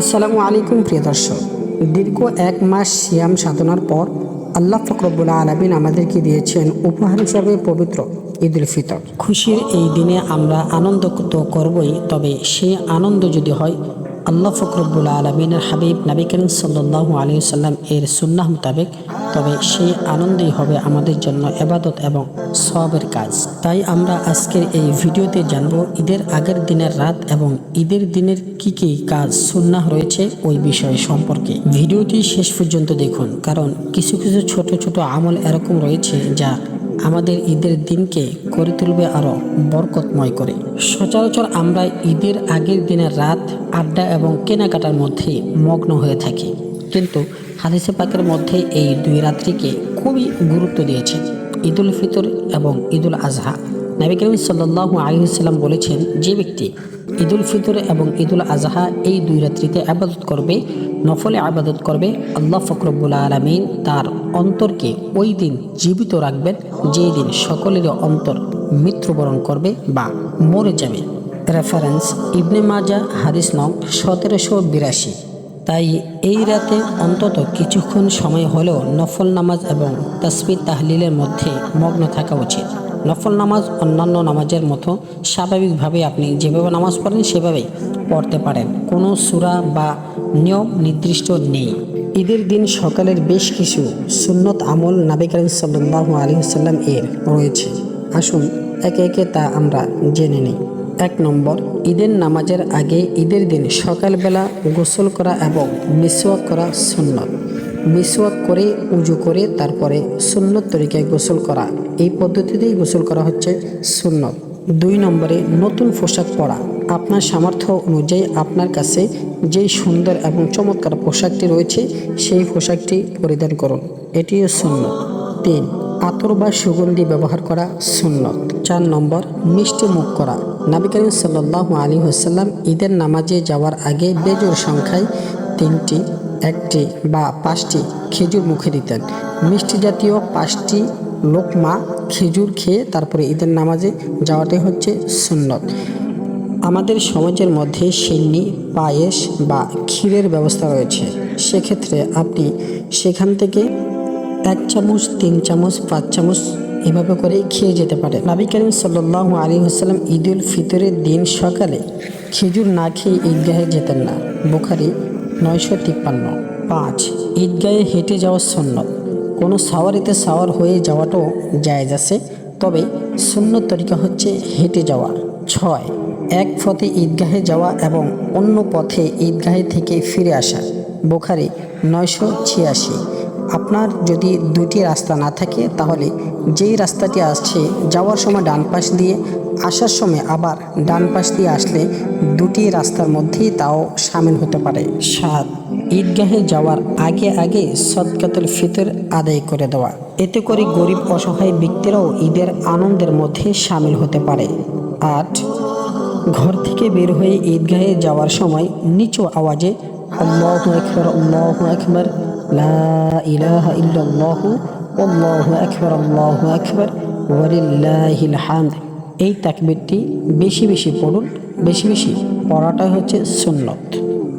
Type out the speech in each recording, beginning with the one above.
আসসালামু আলাইকুম প্রিয় দর্শক, দীর্ঘ এক মাস সিয়াম সাধনার পর আল্লাহ পাক রব্বুল আলামিন আমাদেরকে দিয়েছেন উপহার হিসাবে পবিত্র ঈদুল ফিতর। খুশির এই দিনে আমরা আনন্দ তো করবই, তবে সেই আনন্দ যদি হয় আল্লাহ পাক রব্বুল আলামিনের হাবিব নবী করিম সাল্লাল্লাহু আলাইহি ওয়াসাল্লাম এর সুন্নাহ মোতাবেক, তবে সেই আনন্দই হবে আমাদের জন্য ইবাদত এবং সওয়াবের কাজ। তাই আমরা আজকের এই ভিডিওতে জানব ঈদের আগের দিনের রাত এবং ঈদের দিনের কি কি কাজ সুন্নাহ রয়েছে ওই বিষয় সম্পর্কে। ভিডিওটি শেষ পর্যন্ত দেখুন, কারণ কিছু কিছু ছোট ছোট আমল এরকম রয়েছে যা আমাদের ঈদের দিনকে করে তুলবে আরো বরকতময় করে। সচরাচর আমরা ঈদের আগের দিনের রাত আড্ডা এবং কেনাকাটার মধ্যে মগ্ন হয়ে থাকি, কিন্তু হাদিসে পাকের মধ্যে এই দুই রাত্রিকে খুবই গুরুত্ব দিয়েছেন। ঈদুল ফিতর এবং ঈদুল আজহা। নবী করিম সাল্লাল্লাহু আলাইহি ওয়াসাল্লাম বলেছেন, যে ব্যক্তি ঈদুল ফিতর এবং ঈদুল আজহা এই দুই রাত্রিতে আবাদত করবে, নফলে আবাদত করবে, আল্লাহ পাক রব্বুল আলামিন তার অন্তরকে ওই দিন জীবিত রাখবেন, যেই দিন সকলের অন্তর মৃত্যুবরণ করবে বা মরে যাবে। রেফারেন্স ইবনে মাজা, হাদিস নং 1782। তাই এই রাতে অন্তত কিছুক্ষণ সময় হলেও নফল নামাজ এবং তাসবিহ তাহলিলের মধ্যে মগ্ন থাকা উচিত। নফল নামাজ অন্যান্য নামাজের মতো স্বাভাবিকভাবে আপনি যেভাবে নামাজ পড়েন সেভাবেই পড়তে পারেন, কোনো সূরা বা নিয়ম নির্দিষ্ট নেই। ঈদের দিন সকালের বেশ কিছু সুন্নত আমল নবী করিম সাল্লাল্লাহু আলাইহি ওয়াসাল্লাম এর রয়েছে। আসুন একে একে তা আমরা জেনে নিই। 1 নম্বর, ঈদের নামাজের আগে ঈদের দিন সকালবেলা গোসল করা এবং মিসওয়াক করা সুন্নত। মিসওয়াক করে উজু করে তারপরে সুন্নত তরিকায় গোসল করা, এই পদ্ধতিতেই গোসল করা হচ্ছে সুন্নত। 2 নম্বরে, নতুন পোশাক পরা। আপনার সামর্থ্য অনুযায়ী আপনার কাছে যেই সুন্দর এবং চমৎকার পোশাকটি রয়েছে সেই পোশাকটি পরিধান করুন, এটিও সুন্নত। 3, আতর বা সুগন্ধি ব্যবহার করা সুন্নত। 4 নম্বর, মিষ্টি মুখ করা। নবী করিম সাল্লাল্লাহু আলাইহি ওয়াসাল্লাম ঈদের নামাজে যাওয়ার আগে বেজোড় সংখ্যায় 3টি, 1টি বা 5টি খেজুর মুখে দিতেন। মিষ্টি জাতীয় 5টি লোকমা খেজুর খেয়ে তারপরে ঈদের নামাজে যাওয়াটাই হচ্ছে সুন্নত। আমাদের সমাজের মধ্যে সিন্নি, পায়েস বা ক্ষীরের ব্যবস্থা রয়েছে, সেক্ষেত্রে আপনি সেখান থেকে 1 চামচ, 3 চামচ, 5 চামচ এভাবে করে খেয়ে যেতে পারে। নবী করিম সাল্লাল্লাহু আলাইহি ওয়াসাল্লাম ঈদুল ফিতরের দিন সকালে খেজুর না খেয়ে ঈদগাহে যেতেন না। বুখারী 953। 5, ঈদগাহে হেঁটে যাওয়া সুন্নত। কোনো সাওয়ারিতে সাওয়ার হয়ে যাওয়াটাও জায়েজ আছে, তবে সুন্নত তরিকা হচ্ছে হেঁটে যাওয়া। 6, এক পথে ঈদগাহে যাওয়া এবং অন্য পথে ঈদগাহে থেকে ফিরে আসা। বুখারী 986। আপনার যদি 2টি রাস্তা না থাকে তাহলে যেই রাস্তাটি আসছে যাওয়ার সময় ডান পাশ দিয়ে, আসার সময় আবার ডান পাশ দিয়ে আসলে 2টি রাস্তার মধ্যেই তাও শামিল হতে পারে। 7, ঈদগাহে যাওয়ার আগে আগে সদকাতুল ফিতর আদায় করে দেওয়া, এতে করে গরিব অসহায় ব্যক্তিরাও ঈদের আনন্দের মধ্যে শামিল হতে পারে। 8, ঘর থেকে বের হয়ে ঈদগাহে যাওয়ার সময় নিচু আওয়াজে আল্লাহু আকবার, আল্লাহু আকবার, লা ইলাহা ইল্লাল্লাহু, আল্লাহু আকবার, আল্লাহু আকবার, ওয়ালিল্লাহিল হামদ, এই তাকবীরটি বেশি বেশি পড়ুন। বেশি বেশি পড়াটাই হচ্ছে সুন্নত।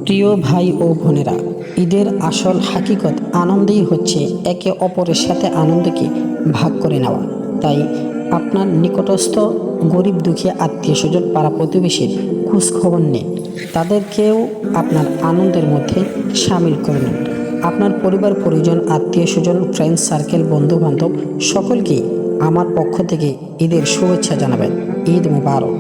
প্রিয় ভাই ও বোনেরা, ঈদের আসল হাকিকত আনন্দেই হচ্ছে একে অপরের সাথে আনন্দকে ভাগ করে নেওয়া। তাই আপনার নিকটস্থ গরিব দুঃখী আত্মীয় স্বজন, পাড়া প্রতিবেশীর খোঁজ খবর নিন, তাদেরকেও আপনার আনন্দের মধ্যে সামিল করে নিন। আপনার পরিবার পরিজন, আত্মীয় স্বজন, ফ্রেন্ড সার্কেল, বন্ধু বান্ধব সকলকে আমার পক্ষ থেকে ঈদের শুভেচ্ছা জানাবেন। ঈদ মুবারক।